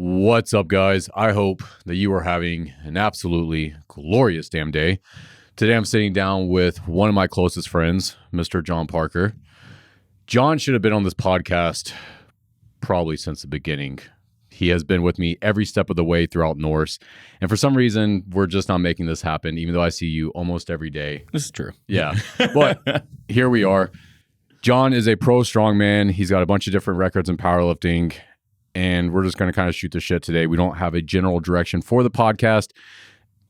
What's up, guys? I hope that you are having an absolutely glorious damn day. Today I'm sitting down with one of my closest friends, Mr. Jon Parker. Jon should have been on this podcast probably since the beginning. He has been with me every step of the way throughout Norse. And for some reason, we're just not making this happen, even though I see you almost every day. This is true. Yeah. But here we are. Jon is a pro strongman. He's got a bunch of different records in powerlifting. And we're just going to kind of shoot the shit today. We don't have a general direction for the podcast,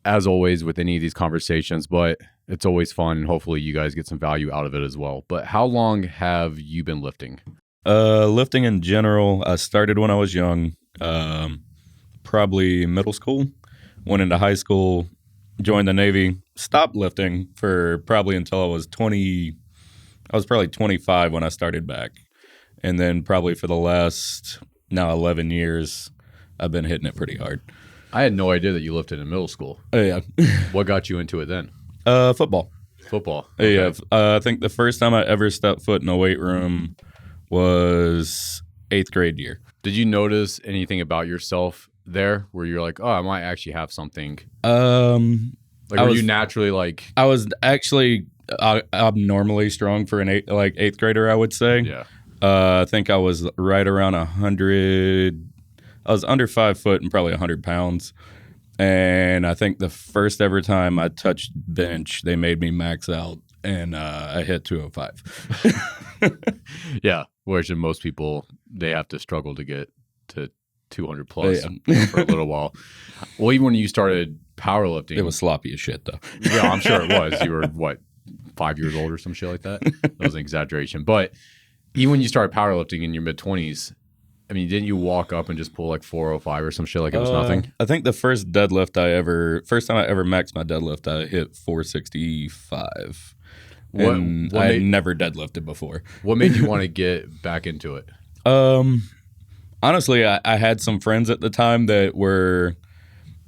as always, with any of these conversations, but it's always fun. And hopefully you guys get some value out of it as well. But how long have you been lifting? Lifting in general, I started when I was young, probably middle school, went into high school, joined the Navy, stopped lifting for probably until I was 20. I was probably 25 when I started back. And then probably for the last... now 11 years, I've been hitting it pretty hard. I had no idea that you lifted in middle school. Oh, yeah. What got you into it then? Football. Football. Okay. Yeah. I think the first time I ever stepped foot in a weight room was 8th grade year. Did you notice anything about yourself there where you're like, oh, I might actually have something? Were you naturally like... I was actually abnormally strong for an 8th grader, I would say. Yeah. I think I was right around 100. I was under 5 foot and probably 100 pounds. And I think the first ever time I touched bench, they made me max out, and I hit 205. Yeah, whereas in most people, they have to struggle to get to 200 plus for a little while. Well, even when you started powerlifting. It was sloppy as shit, though. Yeah, I'm sure it was. You were, 5 years old or some shit like that? That was an exaggeration. But even when you started powerlifting in your mid-20s, I mean, didn't you walk up and just pull like 405 or some shit like it was nothing? I think the first time I ever maxed my deadlift, I hit 465. I never deadlifted before. What made you want to get back into it? Honestly, I had some friends at the time that were,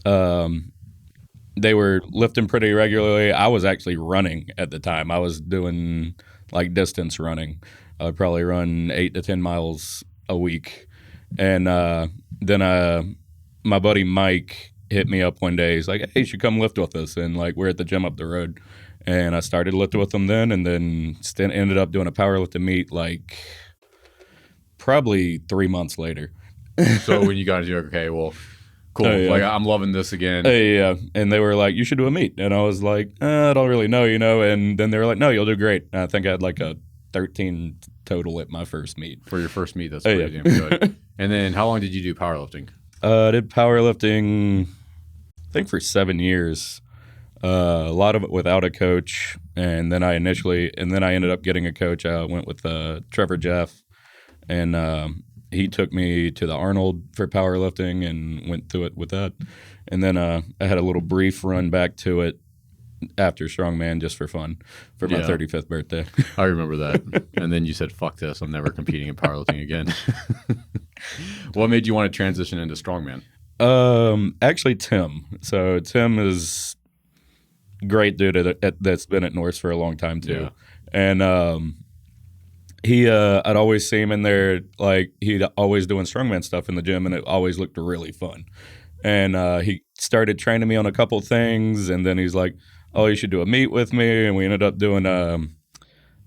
they were lifting pretty regularly. I was actually running at the time. I was doing like distance running. I'd probably run 8 to 10 miles a week. And then my buddy Mike hit me up one day. He's like, hey, you should come lift with us. And like, we're at the gym up the road. And I started lifting with him then, and then ended up doing a powerlifting meet like probably 3 months later. So when you got into it, okay, well, cool. Yeah. Like, I'm loving this again. Yeah. And they were like, you should do a meet. And I was like, I don't really know, And then they were like, no, you'll do great. And I think I had like a 13 total at my first meet. For your first meet, that's pretty damn good. And then how long did you do powerlifting? I did powerlifting, I think, for 7 years. A lot of it without a coach. And then I ended up getting a coach. I went with Trevor Jeff. And he took me to the Arnold for powerlifting and went through it with that. And then I had a little brief run back to it after Strongman just for fun for my 35th birthday. I remember that. And then you said, fuck this, I'm never competing in powerlifting again. What made you want to transition into Strongman? Actually, Tim. So Tim is a great dude that's been at Norse for a long time too. Yeah. And I'd always see him in there, like he'd always doing strongman stuff in the gym, and it always looked really fun. And he started training me on a couple things, and then he's like, oh, you should do a meet with me. And we ended up doing, I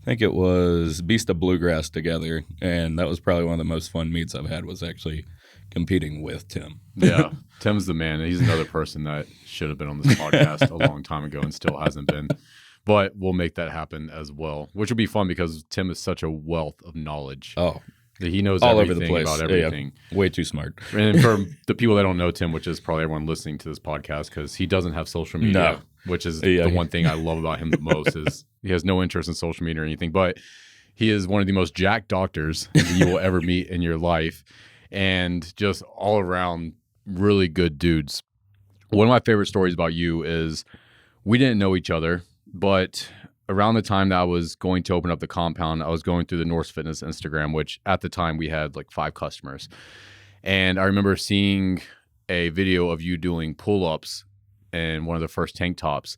think it was Beast of Bluegrass together. And that was probably one of the most fun meets I've had, was actually competing with Tim. Yeah, Tim's the man. He's another person that should have been on this podcast a long time ago and still hasn't been. But we'll make that happen as well, which will be fun because Tim is such a wealth of knowledge. Oh, he knows all everything over the place. About everything. Yeah. Way too smart. And for the people that don't know Tim, which is probably everyone listening to this podcast, because he doesn't have social media, which is the one thing I love about him the most, is he has no interest in social media or anything. But he is one of the most jacked doctors that you will ever meet in your life, and just all around really good dudes. One of my favorite stories about you is we didn't know each other, but around the time that I was going to open up the compound, I was going through the Norse Fitness Instagram, which at the time we had like 5 customers. And I remember seeing a video of you doing pull-ups in one of the first tank tops.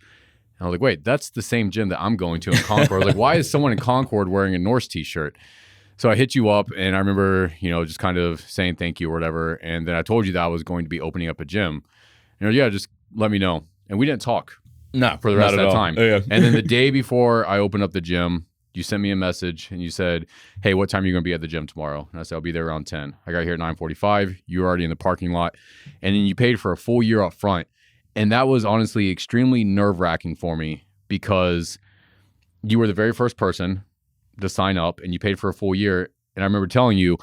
And I was like, wait, that's the same gym that I'm going to in Concord. I was like, why is someone in Concord wearing a Norse t-shirt? So I hit you up, and I remember, just kind of saying thank you or whatever. And then I told you that I was going to be opening up a gym. Yeah, just let me know. And we didn't talk for the rest of that time. Oh, yeah. And then the day before I opened up the gym, you sent me a message and you said, hey, what time are you going to be at the gym tomorrow? And I said, I'll be there around 10. I got here at 9:45. You were already in the parking lot. And then you paid for a full year up front. And that was honestly extremely nerve-wracking for me because you were the very first person to sign up and you paid for a full year. And I remember telling you,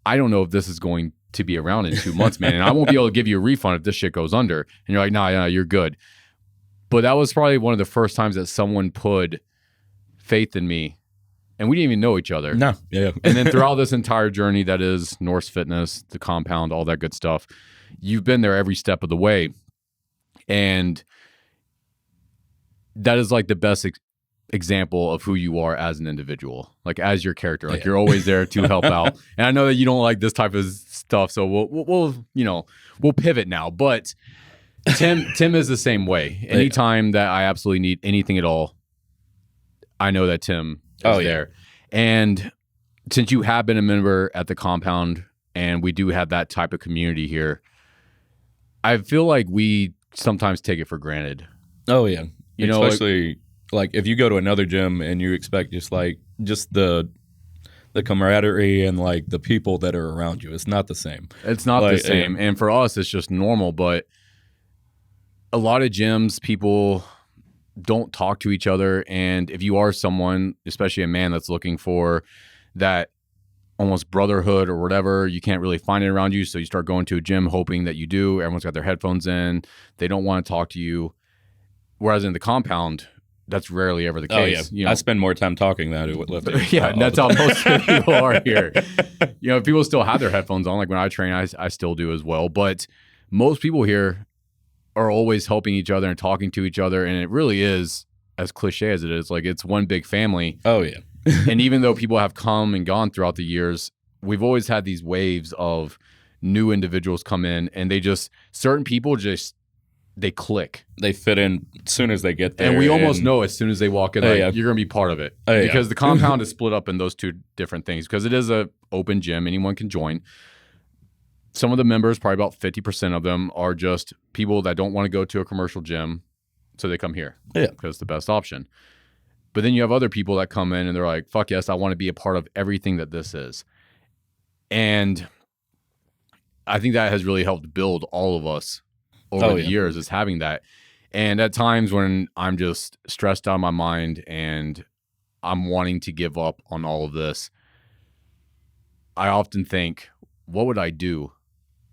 I don't know if this is going to be around in 2 months, man. And I won't be able to give you a refund if this shit goes under. And you're like, nah, you're good. But that was probably one of the first times that someone put faith in me. And we didn't even know each other. No. Yeah. And then throughout this entire journey that is Norse Fitness, the Compound, all that good stuff, you've been there every step of the way. And that is like the best example of who you are as an individual, like as your character. Like you're always there to help out. And I know that you don't like this type of stuff, so we'll pivot now. But Tim is the same way. Anytime that I absolutely need anything at all, I know that Tim is there. And since you have been a member at the Compound and we do have that type of community here, I feel like we sometimes take it for granted. Oh yeah. Especially like if you go to another gym and you expect just the camaraderie and like the people that are around you, it's not the same. It's not the same. And for us, it's just normal. But a lot of gyms, people don't talk to each other. And if you are someone, especially a man that's looking for that almost brotherhood or whatever, you can't really find it around you. So you start going to a gym hoping that you do. Everyone's got their headphones in. They don't want to talk to you. Whereas in the Compound, that's rarely ever the case. Oh, yeah. I spend more time talking than I do with lifting. Yeah, and that's how most people are here. People still have their headphones on. Like when I train, I still do as well. But most people here are always helping each other and talking to each other. And it really is, as cliche as it is, like it's one big family. Oh, yeah. And even though people have come and gone throughout the years, we've always had these waves of new individuals come in, and certain people they click. They fit in as soon as they get there. And we almost know as soon as they walk in, you're going to be part of it. Because the Compound is split up in those two different things. Because it is an open gym. Anyone can join. Some of the members, probably about 50% of them, are just people that don't want to go to a commercial gym, so they come here. Yeah. Because it's the best option. But then you have other people that come in and they're like, fuck yes, I want to be a part of everything that this is. And I think that has really helped build all of us over the years, is having that. And at times when I'm just stressed out of my mind and I'm wanting to give up on all of this, I often think, what would I do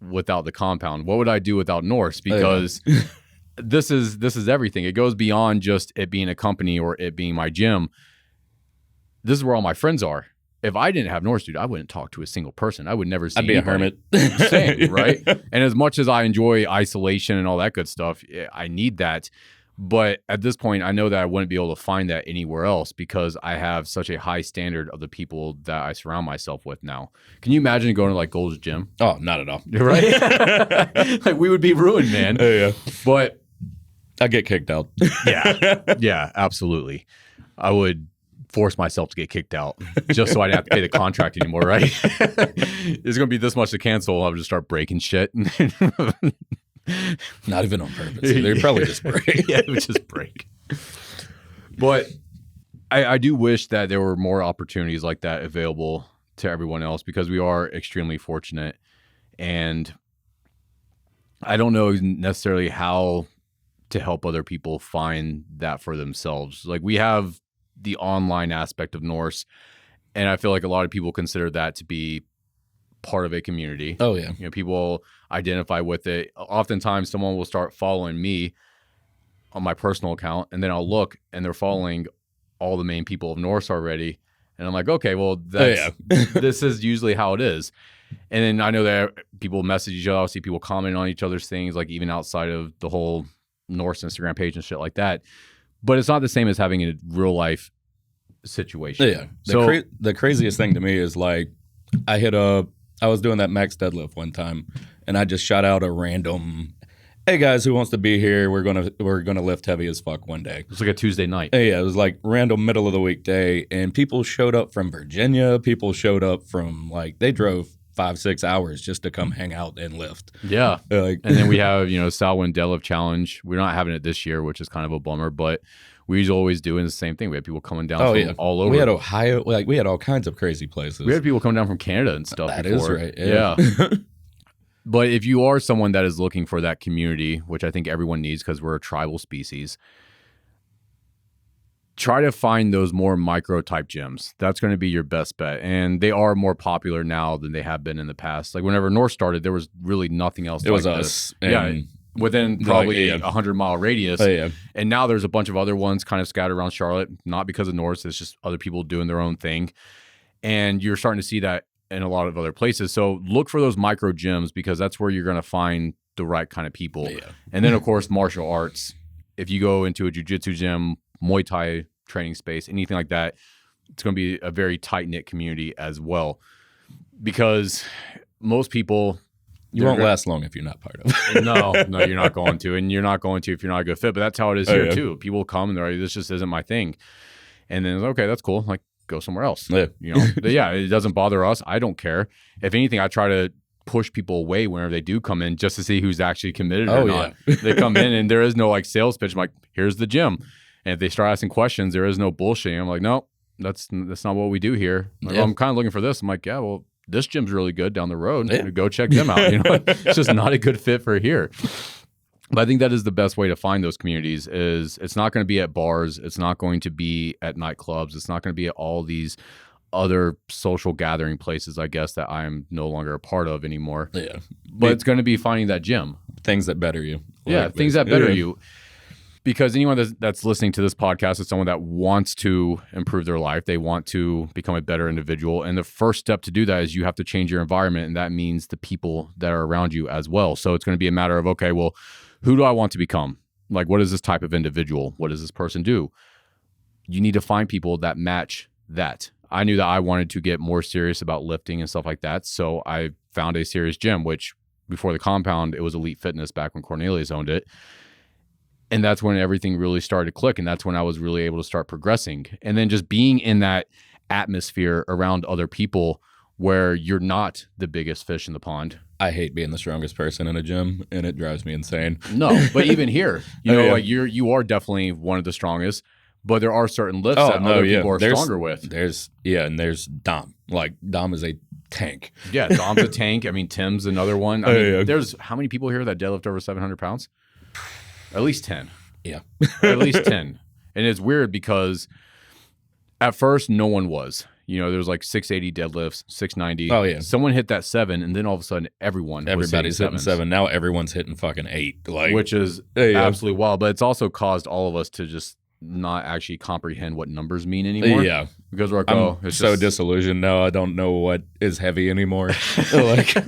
without the Compound? What would I do without Norse? Because this is everything. It goes beyond just it being a company or it being my gym. This is where all my friends are. If I didn't have Norse, dude, I wouldn't talk to a single person. I would never see anybody. A hermit. Same, right? And as much as I enjoy isolation and all that good stuff, I need that. But at this point, I know that I wouldn't be able to find that anywhere else because I have such a high standard of the people that I surround myself with now. Can you imagine going to like Gold's Gym? Oh, not at all. Right? Like we would be ruined, man. Yeah. But I get kicked out. Yeah, absolutely. I would force myself to get kicked out just so I didn't have to pay the contract anymore, right? It's going to be this much to cancel. I'll just start breaking shit. Not even on purpose. They'd probably just break. Yeah, it would just break. But I do wish that there were more opportunities like that available to everyone else because we are extremely fortunate. And I don't know necessarily how to help other people find that for themselves. Like we have the online aspect of Norse, and I feel like a lot of people consider that to be part of a community. Oh yeah. People identify with it. Oftentimes someone will start following me on my personal account, and then I'll look and they're following all the main people of Norse already. And I'm like, okay, well, this is usually how it is. And then I know that people message each other. I'll see people comment on each other's things, like even outside of the whole Norse Instagram page and shit like that. But it's not the same as having a real life situation. Yeah. The craziest thing to me is like I was doing that max deadlift one time and I just shot out a random hey guys, who wants to be here? We're gonna lift heavy as fuck one day. It's like a Tuesday night. Yeah, it was like random middle of the week day, and people showed up from Virginia. People showed up from they drove 5-6 hours just to come hang out and lift. Yeah. And then we have, Salwin Deadlift Challenge. We're not having it this year, which is kind of a bummer, but we always doing the same thing. We had people coming down from all over. We had Ohio, we had all kinds of crazy places. We had people coming down from Canada and stuff. That before. is right. Yeah. But if you are someone that is looking for that community, which I think everyone needs because we're a tribal species, try to find those more micro type gyms. That's going to be your best bet. And they are more popular now than they have been in the past. Like whenever Norse started, there was really nothing else. It was us. Yeah. Within probably a 100-mile radius. And now there's a bunch of other ones kind of scattered around Charlotte, not because of Norse. It's just other people doing their own thing. And you're starting to see that in a lot of other places. So look for those micro gyms because that's where you're going to find the right kind of people. And then, of course, martial arts. If you go into a jiu-jitsu gym, Muay Thai training space, anything like that, it's going to be a very tight-knit community as well. Because most people... You won't last long if you're not part of it. No, you're not going to. And you're not going to if you're not a good fit. But that's how it is here, too. People come and they're like, this just isn't my thing. And then, okay, that's cool. Like, go somewhere else. It doesn't bother us. I don't care. If anything, I try to push people away whenever they do come in just to see who's actually committed or not. They come in and there is no sales pitch. I'm like, here's the gym. And if they start asking questions, there is no bullshit. I'm like, no, that's not what we do here. Like, well, I'm kind of looking for this. I'm like, yeah, well, this gym's really good down the road. Go check them out. It's just not a good fit for here. But I think that is the best way to find those communities is it's not going to be at bars. It's not going to be at nightclubs. It's not going to be at all these other social gathering places, I guess, that I'm no longer a part of anymore. Yeah. But it's going to be finding that gym. Things that better you. Things that better you. Because anyone that's listening to this podcast is someone that wants to improve their life. They want to become a better individual. And the first step to do that is you have to change your environment. And that means the people that are around you as well. So it's going to be a matter of, okay, well, who do I want to become? Like, what is this type of individual? What does this person do? You need to find people that match that. I knew that I wanted to get more serious about lifting and stuff like that. So I found a serious gym, which before the Compound, it was Elite Fitness back when Cornelius owned it. And that's when everything really started to click. And that's when I was really able to start progressing. And then just being in that atmosphere around other people where you're not the biggest fish in the pond. I hate being the strongest person in a gym, and it drives me insane. No, but even here, you are definitely one of the strongest. But there are certain lifts that other people are stronger with. And there's Dom. Like, Dom is a tank. Yeah, Dom's a tank. I mean, Tim's another one. I mean, there's how many people here that deadlift over 700 pounds? At least 10. Yeah. At least 10. And it's weird because at first, no one was. There was like 680 deadlifts, 690. Oh, yeah. Someone hit that 7, and then all of a sudden, everybody's hitting 7. Now everyone's hitting fucking 8. Which is absolutely wild. But it's also caused all of us to just not actually comprehend what numbers mean anymore. Yeah. Because we're like, I'm so disillusioned now. I don't know what is heavy anymore.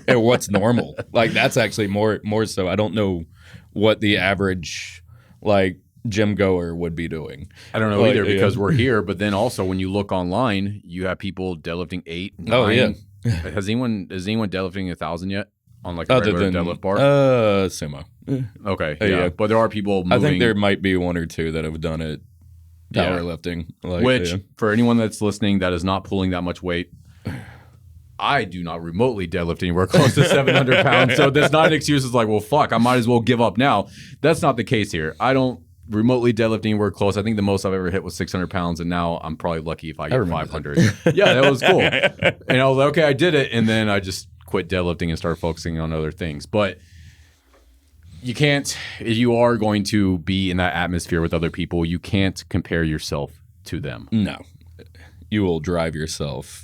And what's normal. Like, that's actually more so. I don't know what the average, gym goer would be doing. I don't know either because we're here. But then also when you look online, you have people deadlifting 8, 9. Oh, yeah. Is anyone deadlifting 1,000 yet on a regular deadlift bar? Sumo. Okay. Yeah. But there are people moving. I think there might be 1 or 2 that have done it powerlifting. Which, for anyone that's listening that is not pulling that much weight, I do not remotely deadlift anywhere close to 700 pounds. So that's not an excuse. It's like, well, fuck, I might as well give up now. That's not the case here. I don't remotely deadlift anywhere close. I think the most I've ever hit was 600 pounds, and now I'm probably lucky if I get 500. Yeah, that was cool. And I was like, okay, I did it. And then I just quit deadlifting and started focusing on other things. But you can't, if you are going to be in that atmosphere with other people, you can't compare yourself to them. No. You will drive yourself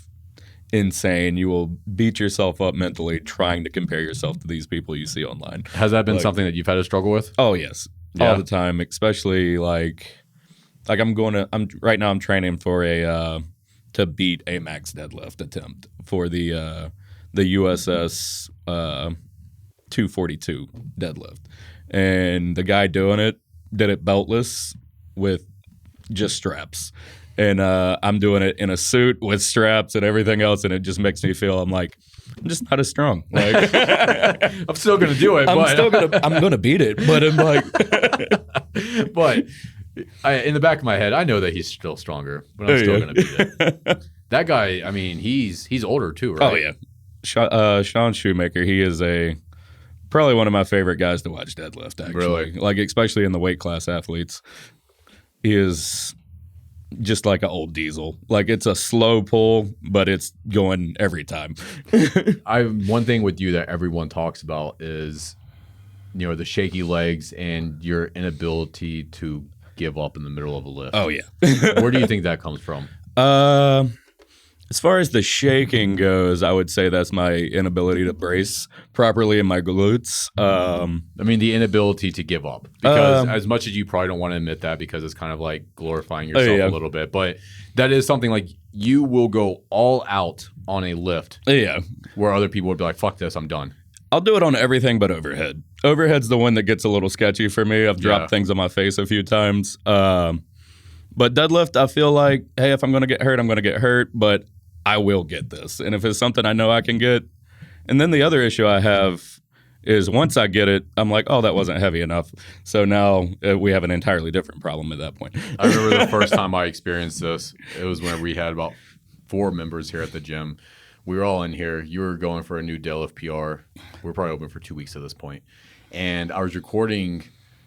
insane. You will beat yourself up mentally trying to compare yourself to these people you see online. Has that been something that you've had to struggle with? Oh, yes. Yeah. All the time, especially right now I'm training for to beat a max deadlift attempt for the USS 242 deadlift. And the guy doing it did it beltless with just straps. and I'm doing it in a suit with straps and everything else, and it just makes me feel I'm just not as strong. Like I'm still gonna do it. I'm gonna beat it, but I'm like, but in the back of my head, I know that he's still stronger, but I'm still gonna beat it. That guy, I mean, he's older too, right? Oh yeah, Sean Shoemaker. He is probably one of my favorite guys to watch deadlift. Actually, really? Like especially in the weight class athletes, he is just like an old diesel. Like it's a slow pull, but it's going every time. One thing with you that everyone talks about is, the shaky legs and your inability to give up in the middle of a lift. Oh yeah. Where do you think that comes from? As far as the shaking goes, I would say that's my inability to brace properly in my glutes. I mean, the inability to give up. Because as much as you probably don't want to admit that because it's kind of like glorifying yourself a little bit, but that is something like you will go all out on a lift. Yeah. Where other people would be like, fuck this, I'm done. I'll do it on everything but overhead. Overhead's the one that gets a little sketchy for me. I've dropped things on my face a few times. But deadlift, I feel like, hey, if I'm going to get hurt, I'm going to get hurt, but I will get this. And if it's something I know I can get. And then the other issue I have is once I get it, I'm like, oh, that wasn't heavy enough. So now we have an entirely different problem at that point. I remember the first time I experienced this. It was when we had about 4 members here at the gym. We were all in here. You were going for a new deadlift PR. We were probably open for 2 weeks at this point. And I was recording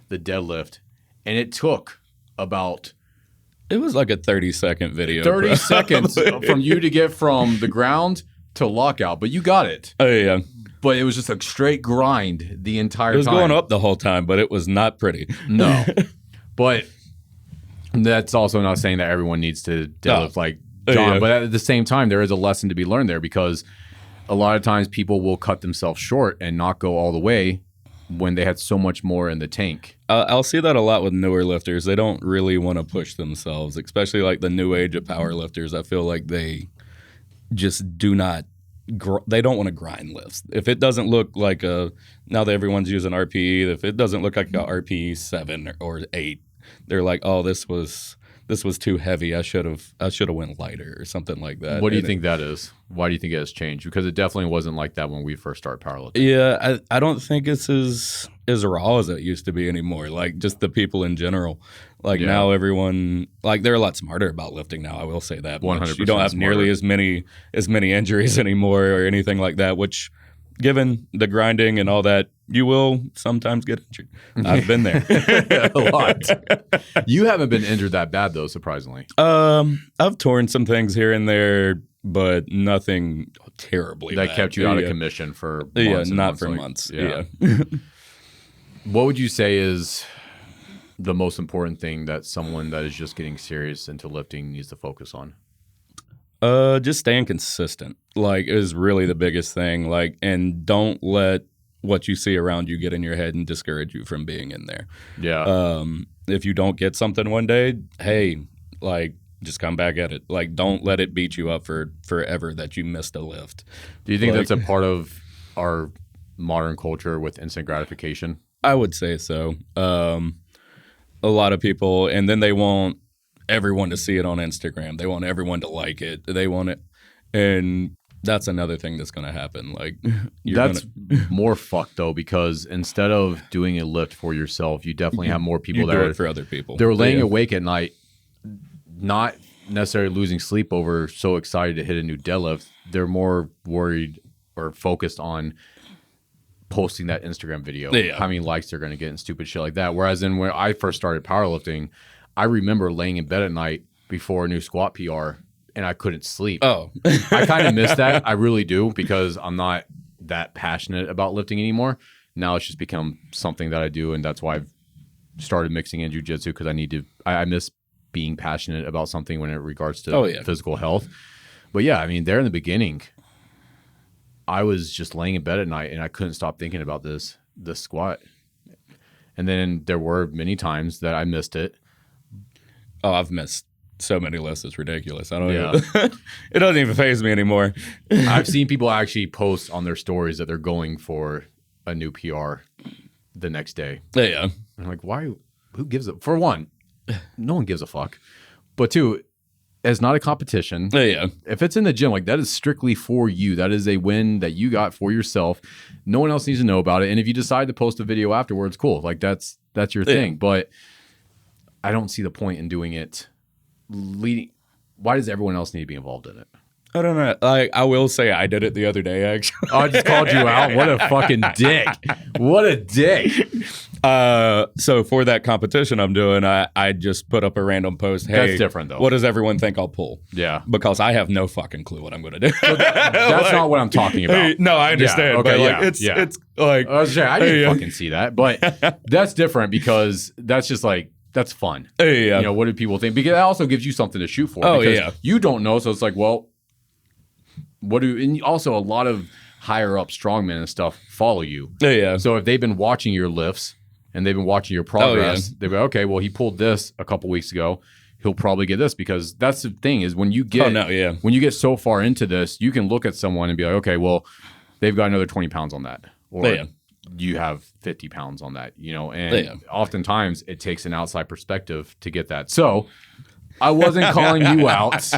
the deadlift, and it took about... It was like a 30-second video. 30 seconds from you to get from the ground to lockout, but you got it. Oh, yeah. But it was just a straight grind the entire time. It was going up the whole time, but it was not pretty. No. But that's also not saying that everyone needs to deadlift like Jon. Yeah. But at the same time, there is a lesson to be learned there because a lot of times people will cut themselves short and not go all the way when they had so much more in the tank. I'll see that a lot with newer lifters. They don't really want to push themselves, especially like the new age of power lifters. I feel like they just do not they don't want to grind lifts. If it doesn't look like now that everyone's using RPE, if it doesn't look like a RPE 7 or 8, they're like, oh, this was too heavy. I should have went lighter or something like that. What do you think that is? Why do you think it has changed? Because it definitely wasn't like that when we first started powerlifting. Yeah, I don't think it's as raw as it used to be anymore. Like just the people in general. Like now everyone, like they're a lot smarter about lifting now. I will say that. 100%. You don't have nearly as many injuries anymore or anything like that. Which, given the grinding and all that, you will sometimes get injured. I've been there a lot. You haven't been injured that bad though, surprisingly. I've torn some things here and there, but nothing terribly that bad. Kept you out of commission for months. Not for months. Yeah. What would you say is the most important thing that someone that is just getting serious into lifting needs to focus on? Just staying consistent, like, is really the biggest thing. Like, and don't let what you see around you get in your head and discourage you from being in there. Yeah. If you don't get something one day, hey, like, just come back at it. Like, don't let it beat you up for forever that you missed a lift. Do you think that's a part of our modern culture with instant gratification? I would say so. A lot of people, and then they want everyone to see it on Instagram. They want everyone to like it. They want it. And that's another thing that's going to happen. Like, that's more fucked though, because instead of doing a lift for yourself, you definitely have more people that do it for other people. They're laying awake at night, not necessarily losing sleep over so excited to hit a new deadlift. They're more worried or focused on posting that Instagram video, how many likes they're going to get and stupid shit like that. Whereas when I first started powerlifting, I remember laying in bed at night before a new squat PR and I couldn't sleep. Oh, I kind of miss that. I really do, because I'm not that passionate about lifting anymore. Now it's just become something that I do. And that's why I've started mixing in jiu-jitsu, because I miss being passionate about something when it regards to physical health. But yeah, I mean, there in the beginning, I was just laying in bed at night and I couldn't stop thinking about this squat. And then there were many times that I missed it. Oh, I've missed so many lists. It's ridiculous. I don't even, it doesn't even faze me anymore. I've seen people actually post on their stories that they're going for a new PR the next day. Yeah. I'm like, why? Who gives a, for one, no one gives a fuck. But two, it's not a competition. Yeah. If it's in the gym, like that is strictly for you. That is a win that you got for yourself. No one else needs to know about it. And if you decide to post a video afterwards, cool. Like that's your thing. But I don't see the point in doing it leading. Why does everyone else need to be involved in it? I don't know. I will say I did it the other day, actually. Oh, I just called you out. What a fucking dick. What a dick. So for that competition I'm doing, I just put up a random post. Hey, that's different though. What does everyone think I'll pull? Yeah. Because I have no fucking clue what I'm going to do. So that's like, not what I'm talking about. No, I understand. Yeah, okay, but like, it's like. I didn't fucking see that. But that's different because that's just like, that's fun. Yeah. You know, what do people think? Because that also gives you something to shoot for. Oh, because yeah. you don't know. So it's like, well, and also a lot of higher up strongmen and stuff follow you. Yeah. So if they've been watching your lifts and they've been watching your progress, they'll be okay, well, he pulled this a couple weeks ago. He'll probably get this, because that's the thing is when you get when you get so far into this, you can look at someone and be like, okay, well, they've got another 20 pounds on that. Or you have 50 pounds on that, you know, and oftentimes it takes an outside perspective to get that. So I wasn't calling you out,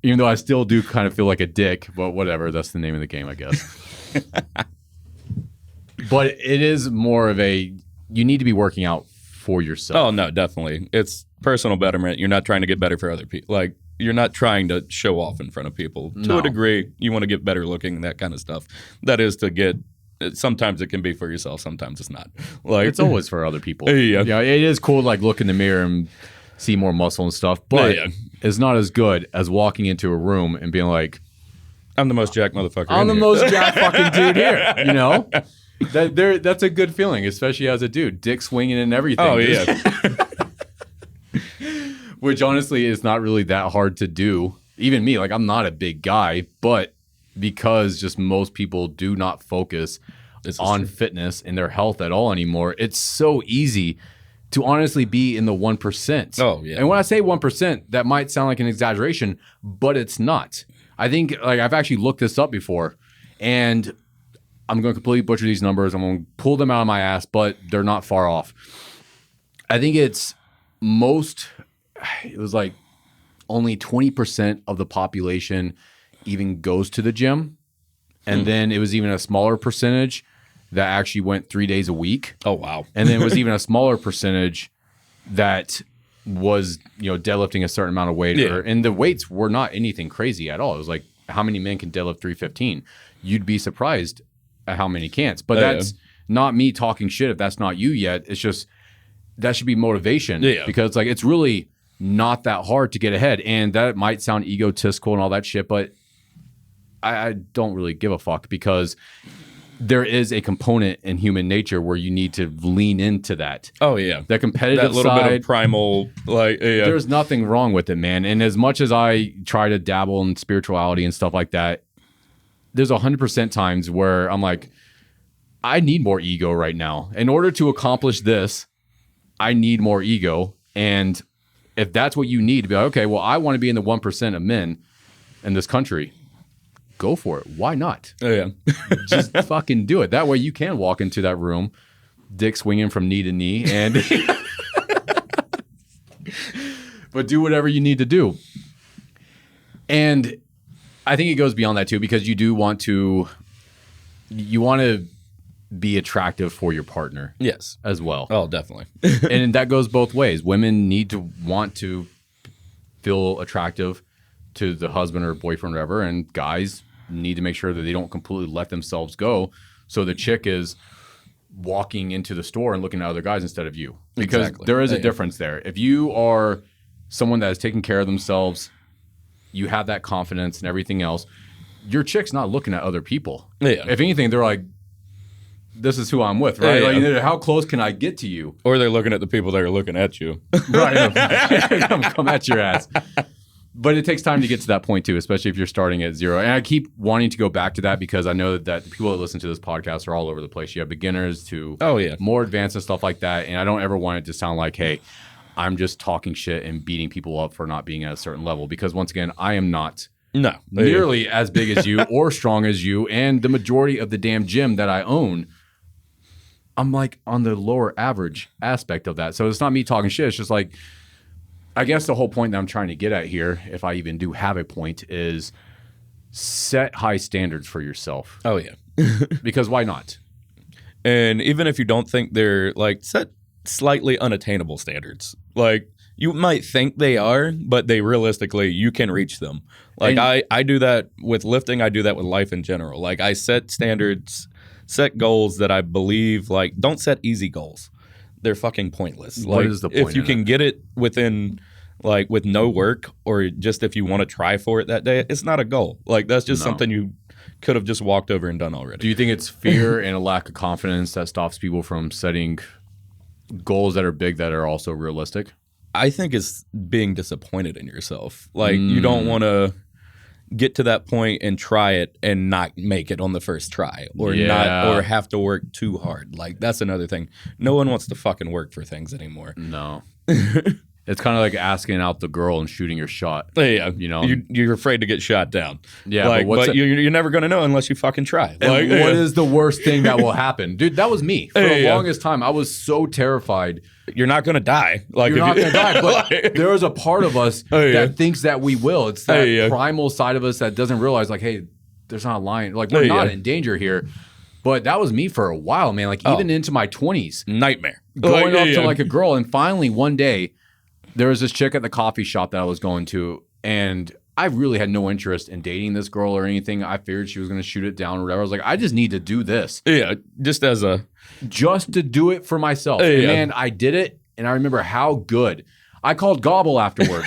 even though I still do kind of feel like a dick, but whatever. That's the name of the game, I guess. But it is more of you need to be working out for yourself. Oh, no, definitely. It's personal betterment. You're not trying to get better for other people. Like, you're not trying to show off in front of people. To a degree, you want to get better looking, that kind of stuff. That is to get... Sometimes it can be for yourself. Sometimes it's not. Like, it's always for other people. Yeah. Yeah, it is cool to like look in the mirror and see more muscle and stuff, but it's not as good as walking into a room and being like, I'm the most jacked motherfucker. I'm the most jacked fucking dude here. You know, that's a good feeling, especially as a dude, dick swinging and everything. Oh yeah. Which honestly is not really that hard to do. Even me, like I'm not a big guy, but because just most people do not focus on fitness and their health at all anymore, it's so easy to honestly be in the 1%. Oh, yeah. And when I say 1%, that might sound like an exaggeration, but it's not. I think, like, I've actually looked this up before, and I'm going to completely butcher these numbers. I'm going to pull them out of my ass, but they're not far off. I think it was like only 20% of the population even goes to the gym. And then it was even a smaller percentage that actually went 3 days a week. Oh, wow. And then it was even a smaller percentage that was, you know, deadlifting a certain amount of weight. And the weights were not anything crazy at all. It was like, how many men can deadlift 315? You'd be surprised at how many can't. But that's not me talking shit if that's not you yet. It's just, that should be motivation. Because like, it's really not that hard to get ahead. And that might sound egotistical and all that shit, but I don't really give a fuck, because there is a component in human nature where you need to lean into that. Oh, yeah. That competitive that little side, bit of primal, like, there's nothing wrong with it, man. And as much as I try to dabble in spirituality and stuff like that, there's 100% times where I'm like, I need more ego right now. In order to accomplish this, I need more ego. And if that's what you need to be like, okay, well, I want to be in the 1% of men in this country, go for it. Why not? Oh, yeah. Just fucking do it. That way you can walk into that room, dick swinging from knee to knee, and but do whatever you need to do. And I think it goes beyond that too, because you want to be attractive for your partner. Yes. As well. Oh, definitely. And that goes both ways. Women need to want to feel attractive to the husband or boyfriend or whatever, and guys need to make sure that they don't completely let themselves go. So the chick is walking into the store and looking at other guys instead of you. Because there is a difference there. If you are someone that is taking care of themselves, you have that confidence and everything else, your chick's not looking at other people. Yeah. If anything, they're like, this is who I'm with, right? Yeah. Like, how close can I get to you? Or they're looking at the people that are looking at you. Right. Come at your ass. But it takes time to get to that point too, especially if you're starting at zero. And I keep wanting to go back to that because I know that the people that listen to this podcast are all over the place. You have beginners to more advanced and stuff like that. And I don't ever want it to sound like, hey, I'm just talking shit and beating people up for not being at a certain level. Because once again, I am not nearly as big as you or strong as you. And the majority of the damn gym that I own, I'm like on the lower average aspect of that. So it's not me talking shit. It's just like, I guess the whole point that I'm trying to get at here, if I even do have a point, is set high standards for yourself. Oh, yeah. Because why not? And even if you don't think they're like, set slightly unattainable standards. Like, you might think they are, but they realistically, you can reach them. Like, I do that with lifting. I do that with life in general. Like, I set standards, set goals that I believe, like, don't set easy goals. They're fucking pointless. What like, is the point if you can get it within, like, with no work, or just if you want to try for it that day, it's not a goal. Like, that's just something you could have just walked over and done already. Do you think it's fear and a lack of confidence that stops people from setting goals that are big that are also realistic? I think it's being disappointed in yourself. Like, you don't want to get to that point and try it and not make it on the first try, or have to work too hard. Like, that's another thing. No one wants to fucking work for things anymore. No. It's kind of like asking out the girl and shooting your shot. Yeah, you know, you're afraid to get shot down. Yeah, like, but you're never going to know unless you fucking try. Like, what is the worst thing that will happen, dude? That was me for the longest time. I was so terrified. You're not going to die. Like, you're not going to die, but there is a part of us that thinks that we will. It's that primal side of us that doesn't realize, like, hey, there's not a lion. Like, we're not in danger here. But that was me for a while, man. Like, even into my 20s, nightmare going up to like a girl, and finally one day, there was this chick at the coffee shop that I was going to, and I really had no interest in dating this girl or anything. I figured she was going to shoot it down or whatever. I was like, I just need to do this. Yeah, just to do it for myself. And man, I did it, and I remember how good. I called Gobble afterwards.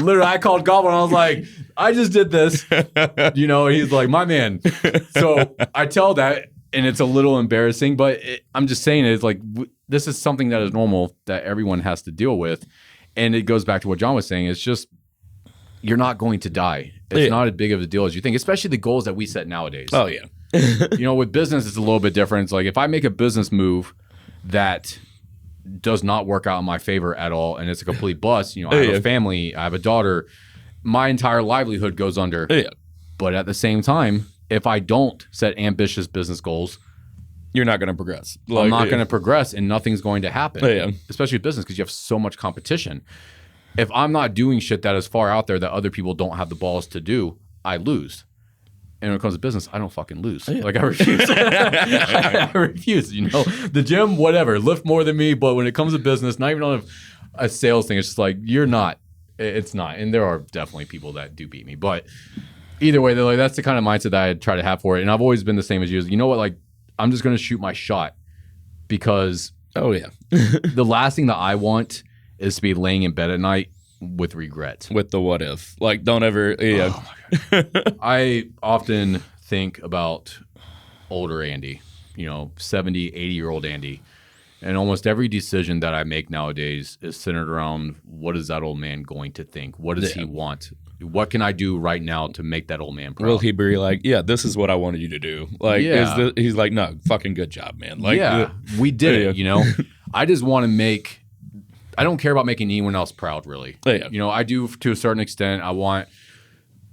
Literally, I called Gobble, and I was like, I just did this. You know, he's like, my man. So I tell that, and it's a little embarrassing, but I'm just saying it's like, this is something that is normal that everyone has to deal with. And it goes back to what Jon was saying. It's just, you're not going to die. It's not as big of a deal as you think, especially the goals that we set nowadays. Oh, yeah. You know, with business, it's a little bit different. It's like, if I make a business move that does not work out in my favor at all, and it's a complete bust, you know, I have a family, I have a daughter, my entire livelihood goes under. But at the same time, if I don't set ambitious business goals, you're not going to progress. Like, I'm not going to progress, and nothing's going to happen. Especially with business, because you have so much competition. If I'm not doing shit that is far out there that other people don't have the balls to do, I lose. And when it comes to business, I don't fucking lose. Like, I refuse. I refuse. You know, the gym, whatever, lift more than me. But when it comes to business, not even on a sales thing, it's just like, you're not. It's not. And there are definitely people that do beat me. But either way, like, that's the kind of mindset that I try to have for it. And I've always been the same as you. You know what? Like, I'm just going to shoot my shot, because the last thing that I want is to be laying in bed at night with regret. With the what if. Like, don't ever. Oh my God. I often think about older Andy, you know, 70, 80-year-old Andy. And almost every decision that I make nowadays is centered around, what is that old man going to think? What does he want? What can I do right now to make that old man proud? Will he be like, yeah, this is what I wanted you to do? Like, he's like, no, fucking good job, man. Like, we did it, you know? I just want to I don't care about making anyone else proud, really. You know, I do to a certain extent. I want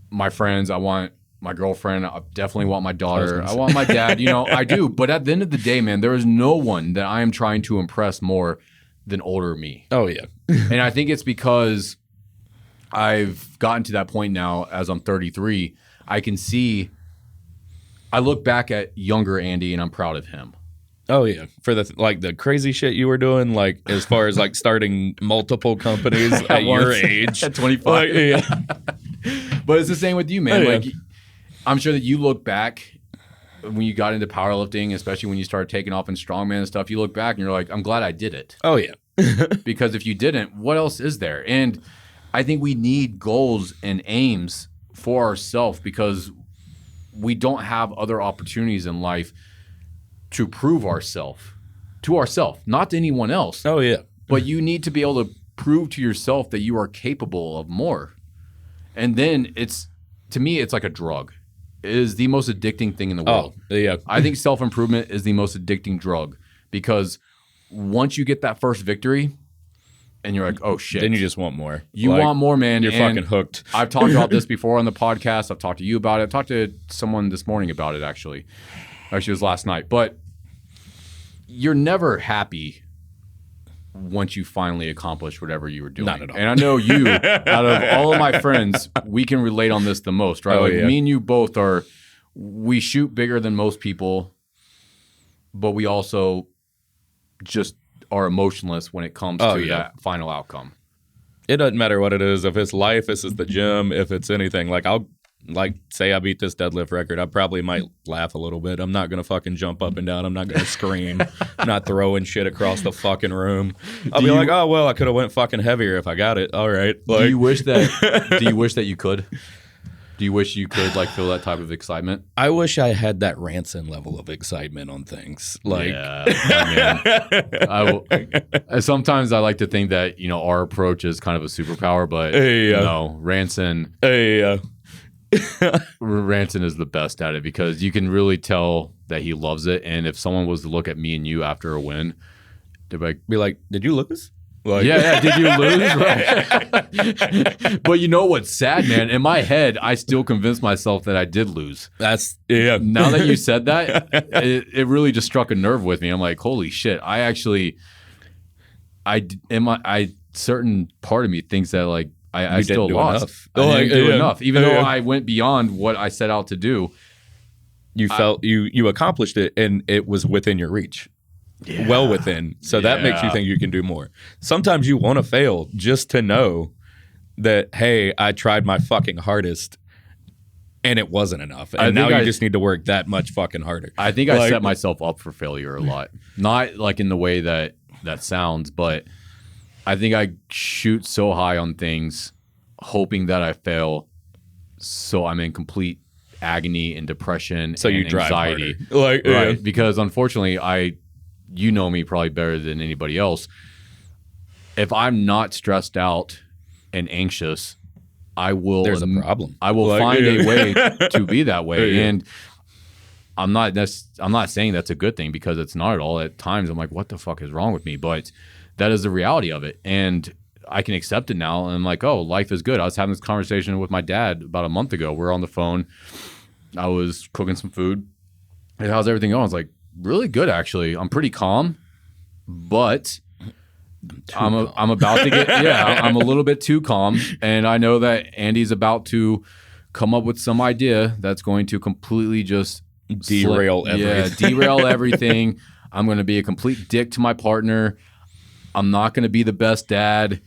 my friends. I want my girlfriend. I definitely want my daughter. I want my dad. You know, I do. But at the end of the day, man, there is no one that I am trying to impress more than older me. Oh, yeah. And I think it's because I've gotten to that point now, as I'm 33, I look back at younger Andy and I'm proud of him. Oh, yeah. For the crazy shit you were doing, like, as far as like starting multiple companies at your age. At 25. But it's the same with you, man. Like, I'm sure that you look back when you got into powerlifting, especially when you started taking off in Strongman and stuff, you look back and you're like, I'm glad I did it. Oh, yeah. Because if you didn't, what else is there? And I think we need goals and aims for ourselves, because we don't have other opportunities in life to prove ourselves to ourselves, not to anyone else. Oh, yeah. But you need to be able to prove to yourself that you are capable of more. And then to me, it's like a drug. It is the most addicting thing in the world. Oh, yeah. I think self-improvement is the most addicting drug, because once you get that first victory, and you're like, oh, shit. Then you just want more. You want more, man. You're fucking hooked. I've talked about this before on the podcast. I've talked to you about it. I've talked to someone this morning about it, actually. Actually, it was last night. But you're never happy once you finally accomplish whatever you were doing. Not at all. And I know you, out of all of my friends, we can relate on this the most, right? Like me and you both we shoot bigger than most people, but we also just are emotionless when it comes to that final outcome. It doesn't matter what it is. If it's life, if it's the gym, if it's anything. Like I'll say I beat this deadlift record, I probably might laugh a little bit. I'm not gonna fucking jump up and down. I'm not gonna scream. I'm not throwing shit across the fucking room. I'll be like, oh well, I could have went fucking heavier if I got it. All right. Like, do you wish that you could? Do you wish you could like feel that type of excitement? I wish I had that Ranson level of excitement on things. Like, sometimes I like to think that our approach is kind of a superpower, but no, Ranson. Ranson is the best at it because you can really tell that he loves it. And if someone was to look at me and you after a win, they'd be like, "Did you lose?" Like, yeah, did you lose? Right. But you know what's sad, man? In my head, I still convinced myself that I did lose. Now that you said that, it really just struck a nerve with me. I'm like, holy shit! Certain part of me thinks that like I still lost. Enough. I didn't do enough, even though I went beyond what I set out to do. You felt you accomplished it, and it was within your reach. Yeah. Well within. So that makes you think you can do more. Sometimes you want to fail just to know that, hey, I tried my fucking hardest and it wasn't enough. And now you just need to work that much fucking harder. I think I set myself up for failure a lot. Not like in the way that sounds, but I think I shoot so high on things hoping that I fail. So I'm in complete agony and depression and anxiety. Right. Because unfortunately you know me probably better than anybody else. If I'm not stressed out and anxious, there's a problem. I will find a way to be that way. And I'm not saying that's a good thing because it's not at all. At times I'm like, what the fuck is wrong with me? But that is the reality of it. And I can accept it now. And I'm like, oh, life is good. I was having this conversation with my dad about a month ago. We're on the phone. I was cooking some food. And how's everything going? I was like, really good, actually. I'm pretty calm, but I'm about to get I'm a little bit too calm, and I know that Andy's about to come up with some idea that's going to completely just derail everything. Derail everything. I'm going to be a complete dick to my partner. I'm not going to be the best dad.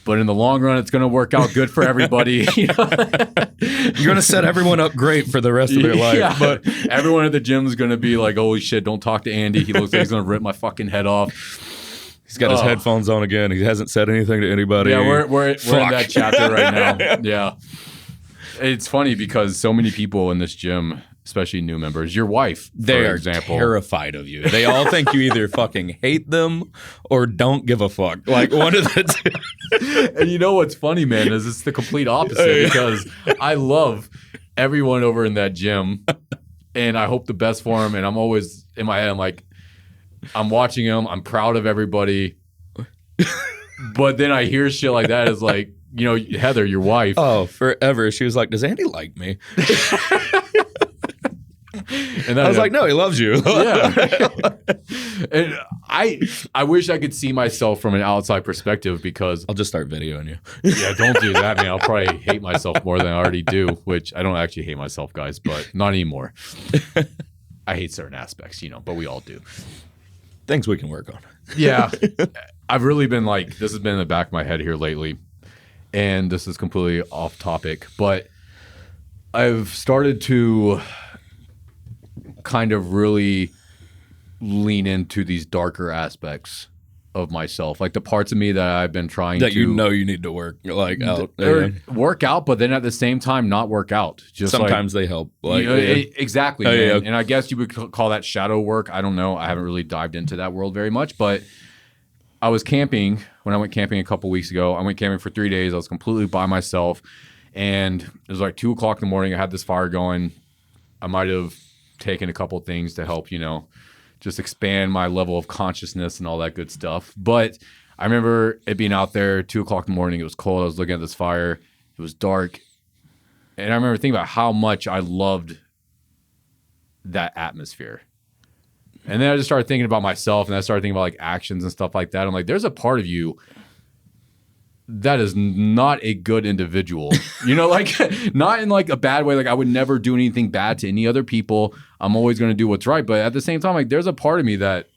But in the long run, it's going to work out good for everybody. You're going to set everyone up great for the rest of their life. Yeah. But everyone at the gym is going to be like, holy shit, don't talk to Andy. He looks like he's going to rip my fucking head off. He's got his headphones on again. He hasn't said anything to anybody. Yeah, we're in that chapter right now. Yeah. It's funny because so many people in this gym, especially new members, your wife, for example, terrified of you. They all think you either fucking hate them or don't give a fuck. Like one of the two. And you know what's funny, man, is it's the complete opposite because I love everyone over in that gym and I hope the best for them. And I'm always in my head, I'm like, I'm watching them. I'm proud of everybody. But then I hear shit like that is like, Heather, your wife. Oh, forever. She was like, does Andy like me? And I was like, no, he loves you. Yeah. And I wish I could see myself from an outside perspective because I'll just start videoing you. Yeah, don't do that, man. I'll probably hate myself more than I already do, which I don't actually hate myself, guys, but not anymore. I hate certain aspects, but we all do. Things we can work on. Yeah. I've really been like, this has been in the back of my head here lately, and this is completely off topic, but I've started to kind of really lean into these darker aspects of myself, like the parts of me that I've been trying that you need to work work out, but then at the same time not work out. Just sometimes they help. Exactly, man. Yeah. And I guess you would call that shadow work. I don't know. I haven't really dived into that world very much, but I was camping when I went camping a couple weeks ago. I went camping for 3 days. I was completely by myself, and it was like 2:00 in the morning. I had this fire going. I might have taken a couple things to help, just expand my level of consciousness and all that good stuff. But I remember it being out there 2:00 in the morning. It was cold. I was looking at this fire. It was dark. And I remember thinking about how much I loved that atmosphere. And then I just started thinking about myself, and I started thinking about like actions and stuff like that. I'm like, there's a part of you that is not a good individual, you know, like not in like a bad way. Like I would never do anything bad to any other people. I'm always going to do what's right. But at the same time, like there's a part of me that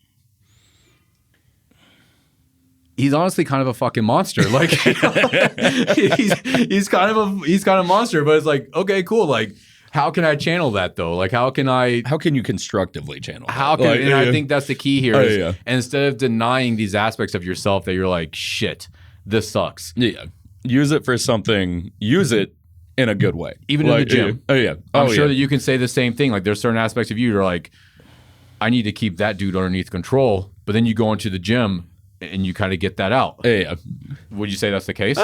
he's honestly kind of a fucking monster. Like he's kind of a monster, but it's like, okay, cool. Like, how can I channel that though? Like, how can you constructively channel that? I think that's the key here. And instead of denying these aspects of yourself that you're like, shit, this sucks. Yeah. Use it for something. Use it in a good way. Even in the gym. I'm sure that you can say the same thing. Like there's certain aspects of you that are like, I need to keep that dude underneath control. But then you go into the gym and you kind of get that out. Yeah. Would you say that's the case?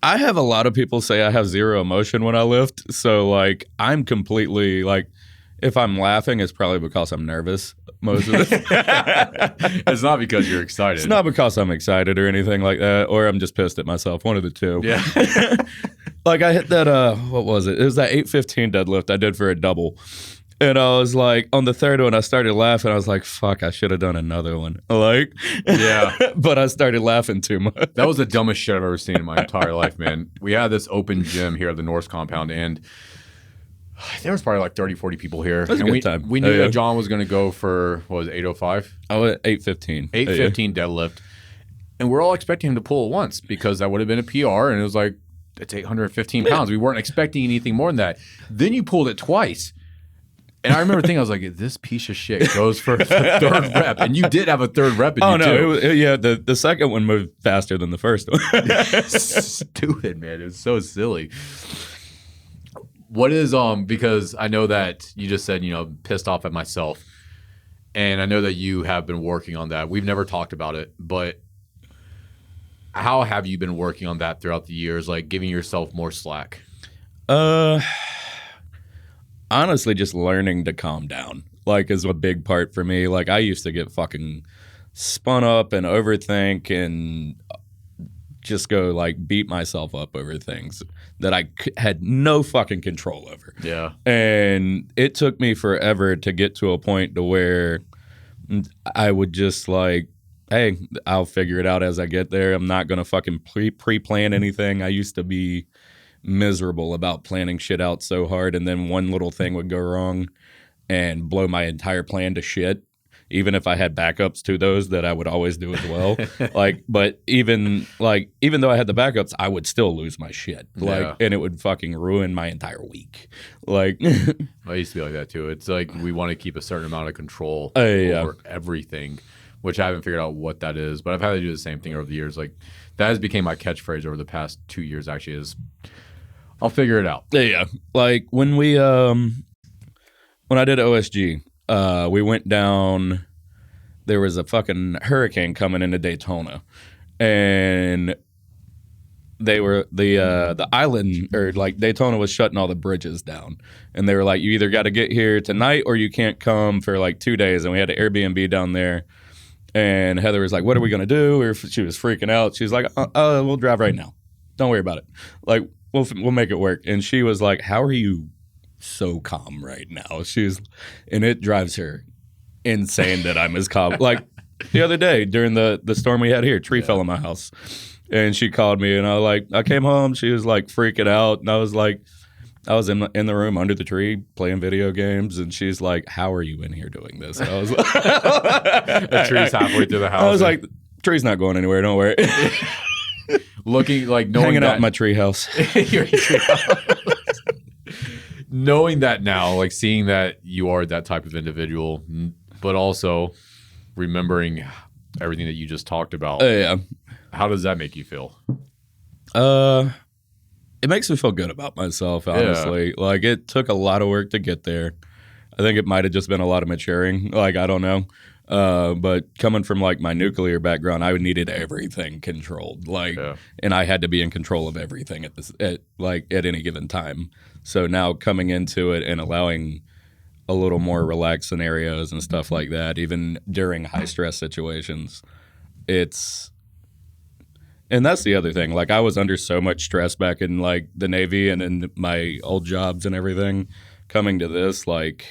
I have a lot of people say I have zero emotion when I lift. So, like, I'm completely, like, if I'm laughing, it's probably because I'm nervous most of the time. It's not because you're excited. It's not because I'm excited or anything like that, or I'm just pissed at myself. One of the two. Yeah. Like, I hit that, what was it? It was that 815 deadlift I did for a double. And I was like, on the third one, I started laughing. I was like, fuck, I should have done another one. Like, yeah. But I started laughing too much. That was the dumbest shit I've ever seen in my entire life, man. We had this open gym here at the Norse Compound, and there was probably like 30, 40 people here. That was a good time. We knew that John was going to go for, what was it, 805? Oh, 815. 815 deadlift. And we're all expecting him to pull it once because that would have been a PR, and it was like, it's 815 pounds. We weren't expecting anything more than that. Then you pulled it twice. And I remember thinking, I was like, this piece of shit goes for the third rep. And you did have a third rep in you, too. The second one moved faster than the first one. Stupid, man. It was so silly. What is, because I know that you just said, pissed off at myself. And I know that you have been working on that. We've never talked about it, but how have you been working on that throughout the years, like giving yourself more slack? Honestly, just learning to calm down, like, is a big part for me. Like, I used to get fucking spun up and overthink and just go, like, beat myself up over things that I had no fucking control over. Yeah. And it took me forever to get to a point to where I would just, like, hey, I'll figure it out as I get there. I'm not going to fucking pre-plan anything. I used to be miserable about planning shit out so hard, and then one little thing would go wrong and blow my entire plan to shit, even if I had backups to those that I would always do as well. But even though I had the backups, I would still lose my shit, and it would fucking ruin my entire week. Like, I used to be like that too. It's like we want to keep a certain amount of control over everything, which I haven't figured out what that is, but I've had to do the same thing over the years. Like, that has become my catchphrase over the past 2 years, actually, is I'll figure it out. Yeah. Like when I did OSG, we went down, there was a fucking hurricane coming into Daytona, and the island, or like Daytona was shutting all the bridges down, and they were like, you either got to get here tonight or you can't come for like 2 days. And we had an Airbnb down there, and Heather was like, what are we going to do? She was freaking out. She was like, we'll drive right now. Don't worry about it. Like, we'll make it work. And she was like, how are you so calm right now? And it drives her insane that I'm as calm. Like the other day during the storm we had here, tree fell on my house, and she called me, and I came home. She was like freaking out, and I was like, I was in the room under the tree playing video games, and she's like, how are you in here doing this? And I was like, the tree's halfway through the house. I was like, tree's not going anywhere, don't worry. Looking like knowing hanging that, out in my tree house. Knowing that now, like seeing that you are that type of individual, but also remembering everything that you just talked about. Yeah. How does that make you feel? It makes me feel good about myself, honestly. Yeah. Like, it took a lot of work to get there. I think it might have just been a lot of maturing. Like, I don't know. But coming from like my nuclear background, I needed everything controlled, and I had to be in control of everything at any given time. So now coming into it and allowing a little more relaxed scenarios and stuff like that, even during high stress situations, and that's the other thing. Like, I was under so much stress back in like the Navy and in my old jobs and everything. Coming to this, like,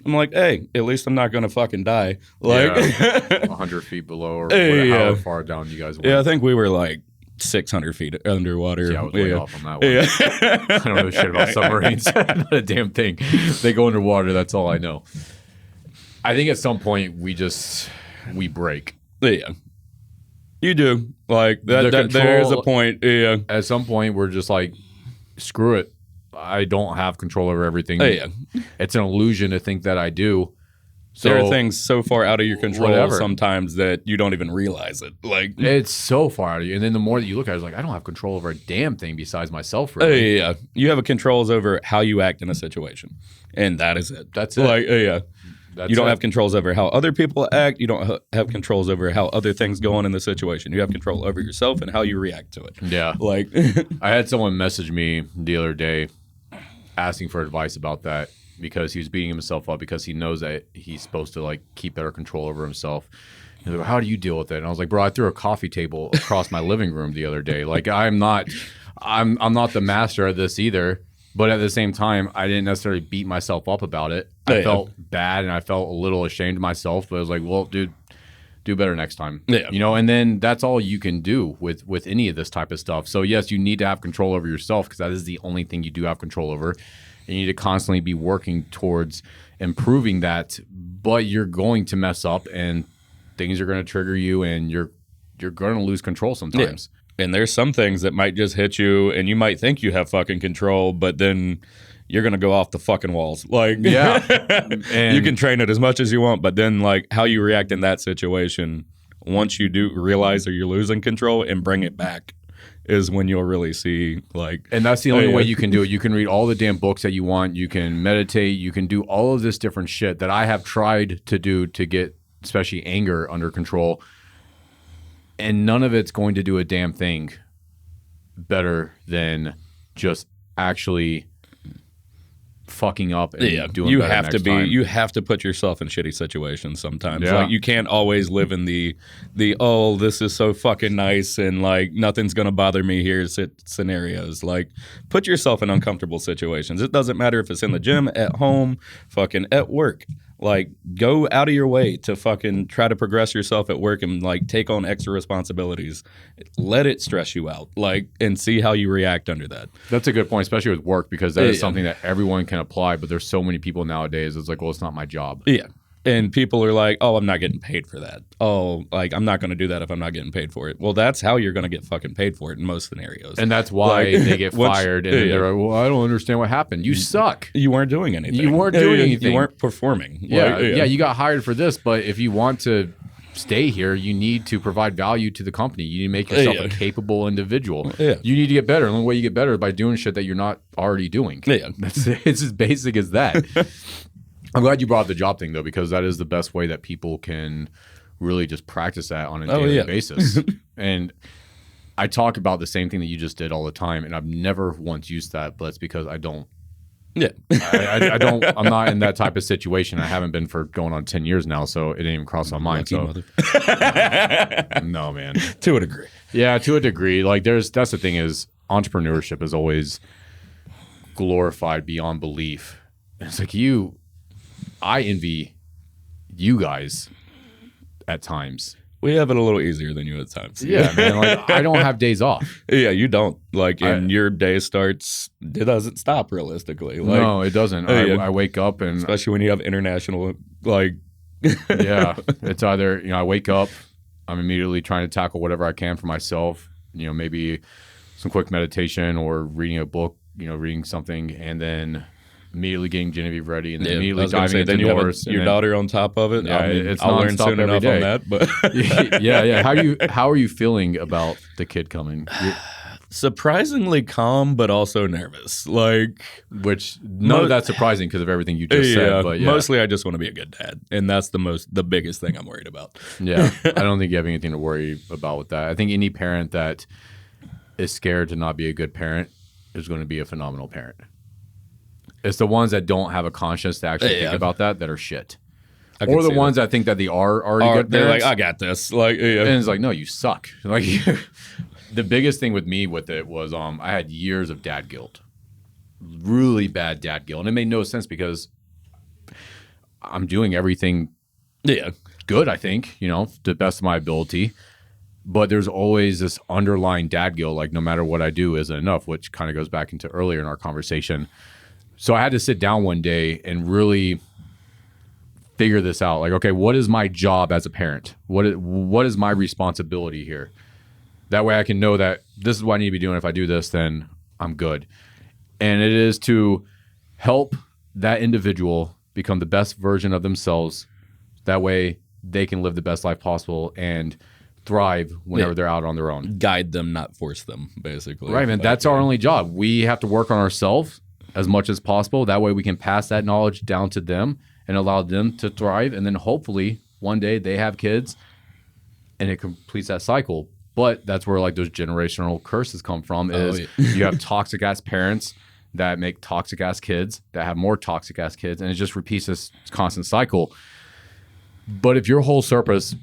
I'm like, hey, at least I'm not going to fucking die. Like, 100 feet below or however far down you guys went. Yeah, I think we were like 600 feet underwater. Yeah, I was way off on that one. Yeah. I don't know shit about submarines. Not a damn thing. They go underwater. That's all I know. I think at some point we break. Yeah. You do. Like, there is a point. Yeah. At some point, we're just like, screw it. I don't have control over everything. Yeah. It's an illusion to think that I do. So, there are things so far out of your control sometimes that you don't even realize it. Like, it's so far out of you. And then the more that you look at it, it's like, I don't have control over a damn thing besides myself, really. Yeah. You have a controls over how you act in a situation. And that is it. That's it. Like, yeah. You don't have controls over how other people act. You don't have controls over how other things go on in the situation. You have control over yourself and how you react to it. Yeah. Like, I had someone message me the other day asking for advice about that because he was beating himself up because he knows that he's supposed to like keep better control over himself. He's like, how do you deal with it? And I was like, bro, I threw a coffee table across my living room the other day. Like, I'm not the master at this either. But at the same time, I didn't necessarily beat myself up about it. I felt bad and I felt a little ashamed of myself. But I was like, well, dude, do better next time. Yeah. You know, and then that's all you can do with any of this type of stuff. So, yes, you need to have control over yourself because that is the only thing you do have control over. And you need to constantly be working towards improving that. But you're going to mess up and things are going to trigger you and you're going to lose control sometimes. Yeah. And there's some things that might just hit you and you might think you have fucking control, but then you're going to go off the fucking walls. Like, yeah. And you can train it as much as you want, but then like how you react in that situation, once you do realize that you're losing control and bring it back is when you'll really see like. And that's the only way you can do it. You can read all the damn books that you want. You can meditate. You can do all of this different shit that I have tried to do to get especially anger under control. And none of it's going to do a damn thing better than just actually fucking up and doing you better have next to be time. You have to put yourself in shitty situations sometimes. Yeah. Like you can't always live in the oh, this is so fucking nice and like nothing's gonna bother me here scenarios. Like put yourself in uncomfortable situations. It doesn't matter if it's in the gym, at home, fucking at work. Like, go out of your way to fucking try to progress yourself at work and, like, take on extra responsibilities. Let it stress you out, like, and see how you react under that. That's a good point, especially with work, because that is something that everyone can apply, but there's so many people nowadays, it's like, well, it's not my job. Yeah. And people are like, oh, I'm not getting paid for that. Oh, like, I'm not going to do that if I'm not getting paid for it. Well, that's how you're going to get fucking paid for it in most scenarios. And that's why they get fired. And they're like, well, I don't understand what happened. You suck. You weren't doing anything. You weren't doing anything. You weren't performing. Yeah, you got hired for this, but if you want to stay here, you need to provide value to the company. You need to make yourself a capable individual. Yeah. You need to get better. And the only way you get better is by doing shit that you're not already doing. Yeah. It's as basic as that. I'm glad you brought up the job thing, though, because that is the best way that people can really just practice that on a daily basis. And I talk about the same thing that you just did all the time, and I've never once used that, but it's because I don't. Yeah. I don't. I'm not in that type of situation. I haven't been for going on 10 years now, so it didn't even cross my mind. So, no, man. To a degree. Yeah, to a degree. Like, that's the thing is, entrepreneurship is always glorified beyond belief. It's like I envy you guys at times. We have it a little easier than you at times. Yeah, man. Like, I don't have days off. Yeah, you don't. Like, and your day starts, it doesn't stop realistically. Like, no, it doesn't. I wake up and. Especially when you have international, like. Yeah. It's either, I wake up, I'm immediately trying to tackle whatever I can for myself. Maybe some quick meditation or reading a book, reading something, and then immediately getting Genevieve ready, and then immediately diving into Norse. Your daughter on top of it. Yeah, I'll learn soon enough day. on that. But yeah. How are you feeling about the kid coming? Surprisingly calm, but also nervous. Like, which none of that's surprising because of everything you just said. But mostly I just want to be a good dad, and that's the biggest thing I'm worried about. Yeah, I don't think you have anything to worry about with that. I think any parent that is scared to not be a good parent is going to be a phenomenal parent. It's the ones that don't have a conscience to actually think about that are shit. Or the ones that think that they are already good they're parents. like, I got this. Like, and it's like, no, you suck. Like, the biggest thing with me with it was I had years of dad guilt. Really bad dad guilt. And it made no sense because I'm doing everything good, I think, you know, to the best of my ability. But there's always this underlying dad guilt, like no matter what I do isn't enough, which kind of goes back into earlier in our conversation. So I had to sit down one day and really figure this out. Like, okay, what is my job as a parent? What is my responsibility here? That way I can know that this is what I need to be doing. If I do this, then I'm good. And it is to help that individual become the best version of themselves. That way they can live the best life possible and thrive whenever they're out on their own. Guide them, not force them, basically. Right, man. That's our only job. We have to work on ourselves as much as possible. That way we can pass that knowledge down to them and allow them to thrive. And then hopefully one day they have kids and it completes that cycle. But that's where like those generational curses come from is you have toxic ass parents that make toxic ass kids that have more toxic ass kids. And it just repeats this constant cycle. But if your whole purpose,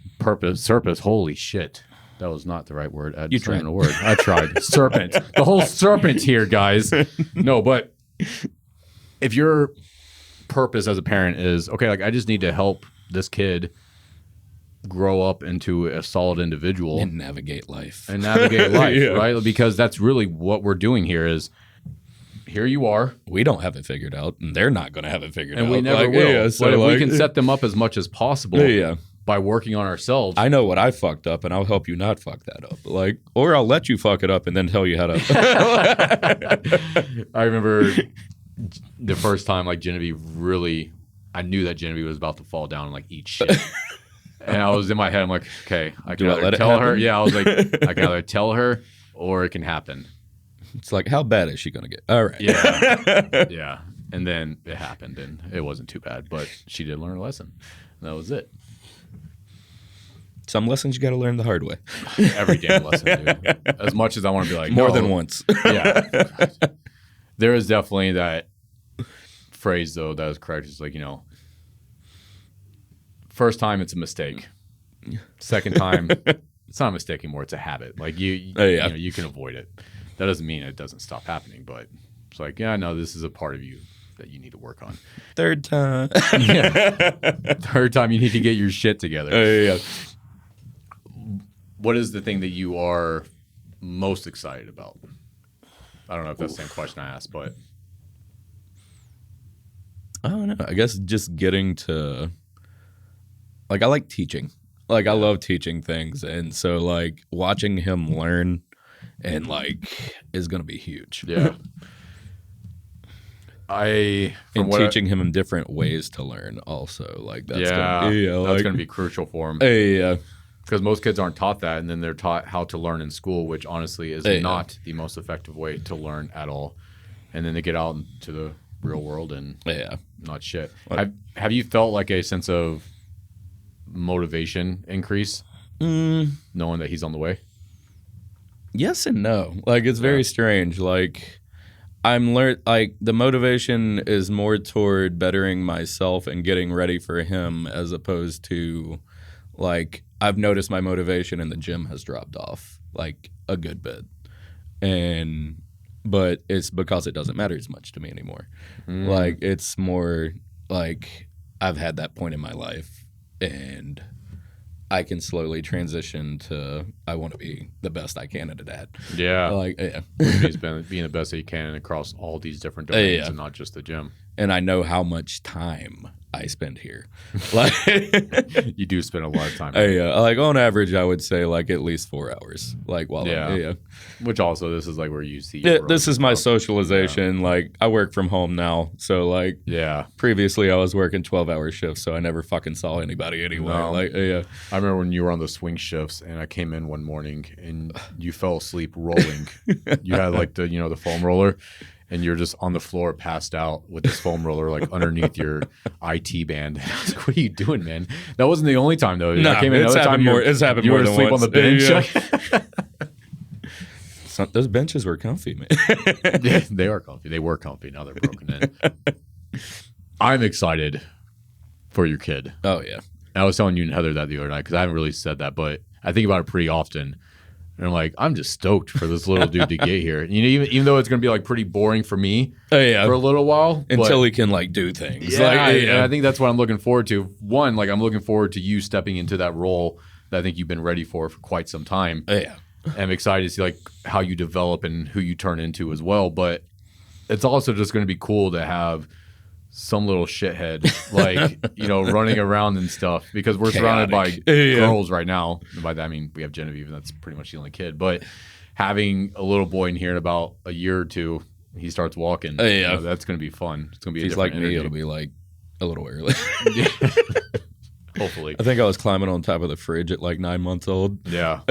holy shit. That was not the right word. You tried. A word. I tried. Serpent. The whole serpent here, guys. No, but if your purpose as a parent is, okay, like I just need to help this kid grow up into a solid individual. And navigate life. Right? Because that's really what we're doing here is, here you are. We don't have it figured out, and they're not going to have it figured out. And we never will. Yeah, so but if we can set them up as much as possible by working on ourselves. I know what I fucked up, and I'll help you not fuck that up. Like, or I'll let you fuck it up and then tell you how to. I remember the first time, like, Genevieve really, I knew that Genevieve was about to fall down and, like, eat shit. And I was in my head, I'm like, okay, I can either tell her. Yeah, I was like, I can either tell her or it can happen. It's like, how bad is she going to get? All right. Yeah. Yeah. And then it happened, and it wasn't too bad, but she did learn a lesson. And that was it. Some lessons you got to learn the hard way. Every damn lesson, dude. As much as I want to be like, more than once. Yeah. There is definitely that phrase, though, that is correct. It's like, you know, first time it's a mistake. Second time, it's not a mistake anymore. It's a habit. Like you know, you can avoid it. That doesn't mean it doesn't stop happening, but it's like, yeah, no, this is a part of you that you need to work on. Third time. Third time you need to get your shit together. What is the thing that you are most excited about? I don't know if that's the same question I asked, but I don't know. I guess just getting to, like, I like teaching. Like, I love teaching things. And so, like, watching him learn and, like, is going to be huge. Yeah. Teaching him in different ways to learn also. Like, that's going to be crucial for him. Yeah. Because most kids aren't taught that, and then they're taught how to learn in school, which honestly is not the most effective way to learn at all. And then they get out into the real world and not shit. Have you felt like a sense of motivation increase knowing that he's on the way? Yes and no. Like, it's very strange. Like, like, the motivation is more toward bettering myself and getting ready for him, as opposed to, like, I've noticed my motivation in the gym has dropped off, like, a good bit. But it's because it doesn't matter as much to me anymore. Like, it's more like I've had that point in my life, and I can slowly transition to I want to be the best I can at it. Yeah. Like, He's been being the best that he can across all these different domains and not just the gym. And I know how much time I spend here. Like, you do spend a lot of time. Like, on average, I would say, like, at least 4 hours. Like, while Which also, this is like where you see. This is my socialization. Yeah. Like, I work from home now, so, like, previously I was working 12-hour shifts, so I never fucking saw anybody anywhere. No. Like, I remember when you were on the swing shifts, and I came in one morning, and you fell asleep rolling. You had like the foam roller. And you're just on the floor, passed out with this foam roller, like underneath your IT band. I was like, "What are you doing, man?" That wasn't the only time, though. No, I came in it's another happened time. more. It's happened you more were than asleep once. on the bench. Those benches were comfy, man. Yeah, they are comfy. They were comfy. Now they're broken in. I'm excited for your kid. Oh yeah. I was telling you and Heather that the other night because I haven't really said that, but I think about it pretty often. And I'm like, I'm just stoked for this little dude to get here. You know, even though it's going to be like pretty boring for me for a little while. Until he can like do things. Yeah, and I think that's what I'm looking forward to. One, like I'm looking forward to you stepping into that role that I think you've been ready for quite some time. Yeah. I'm excited to see like how you develop and who you turn into as well. But it's also just going to be cool to have some little shithead like, you know, running around and stuff because we're surrounded by girls right now. And by that I mean we have Genevieve and that's pretty much the only kid. But having a little boy in here in about a year or two, he starts walking. You know, that's going to be fun. It's going to be. He's like me. It'll be like a little early. Hopefully. I think I was climbing on top of the fridge at like 9 months old. Yeah.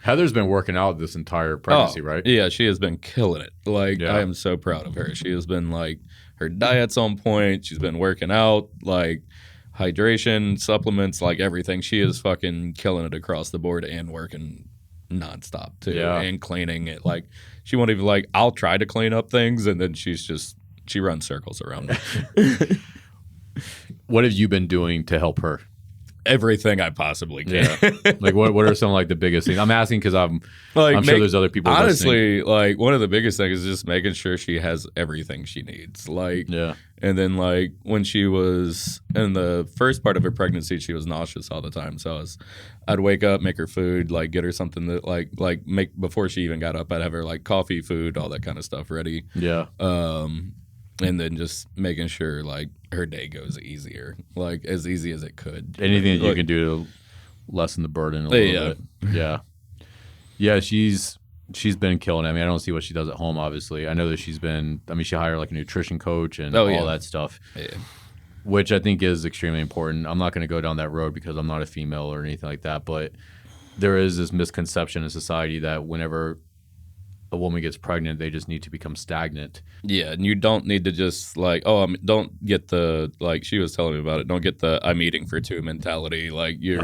Heather's been working out this entire pregnancy, right? Yeah, she has been killing it. Like I am so proud of her. She has been like. Her diet's on point. She's been working out, like hydration, supplements, like everything. She is fucking killing it across the board and working nonstop too. And cleaning it. Like she won't even like, I'll try to clean up things and then she runs circles around me. What have you been doing to help her? Everything I possibly can. Like what are some like the biggest things? I'm asking because I'm sure there's other people honestly listening. Like one of the biggest things is just making sure she has everything she needs. Like and then like when she was in the first part of her pregnancy, she was nauseous all the time. So I'd wake up, make her food, like get her something that like make before she even got up. I'd have her like coffee, food, all that kind of stuff ready. And then just making sure like her day goes easier, like as easy as it could. Anything that you can do to lessen the burden a little bit. Yeah, she's been killing it. I mean, I don't see what she does at home, obviously. I know that she hired like a nutrition coach and all that stuff, which I think is extremely important. I'm not going to go down that road because I'm not a female or anything like that, but there is this misconception in society that whenever a woman gets pregnant, they just need to become stagnant. Yeah, and you don't need to just like, don't get the, like she was telling me about it, don't get the I'm eating for two mentality. Like you're,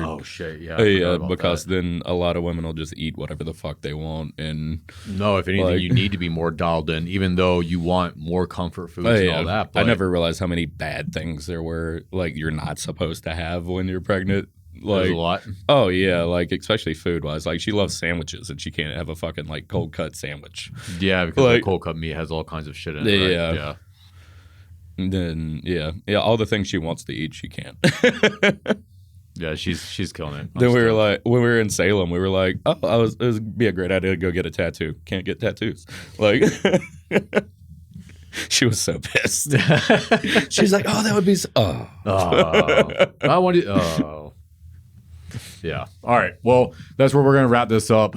because then a lot of women will just eat whatever the fuck they want. And no, if anything, you need to be more dialed in, even though you want more comfort foods and all that. But I never realized how many bad things there were, like you're not supposed to have when you're pregnant. Like, there's a lot. Oh yeah, like especially food wise. Like she loves sandwiches and she can't have a fucking like cold cut sandwich. Yeah, because the cold cut meat has all kinds of shit in it. Right? Yeah. And then all the things she wants to eat, she can't. Yeah, she's killing it. Then we were like, when we were in Salem, we were like, it would be a great idea to go get a tattoo. Can't get tattoos. Like. She was so pissed. She's like, "Oh, that would be I want to. Yeah. All right. Well, that's where we're going to wrap this up.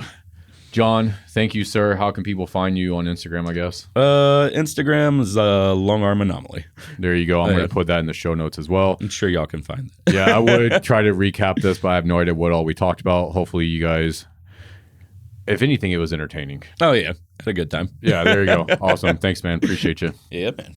Jon, thank you, sir. How can people find you on Instagram, I guess? Instagram is Long Arm Anomaly. There you go. I'm going to put that in the show notes as well. I'm sure y'all can find that. Yeah, I would try to recap this, but I have no idea what all we talked about. Hopefully you guys, if anything, it was entertaining. Oh, yeah. Had a good time. Yeah, there you go. Awesome. Thanks, man. Appreciate you. Yeah, man.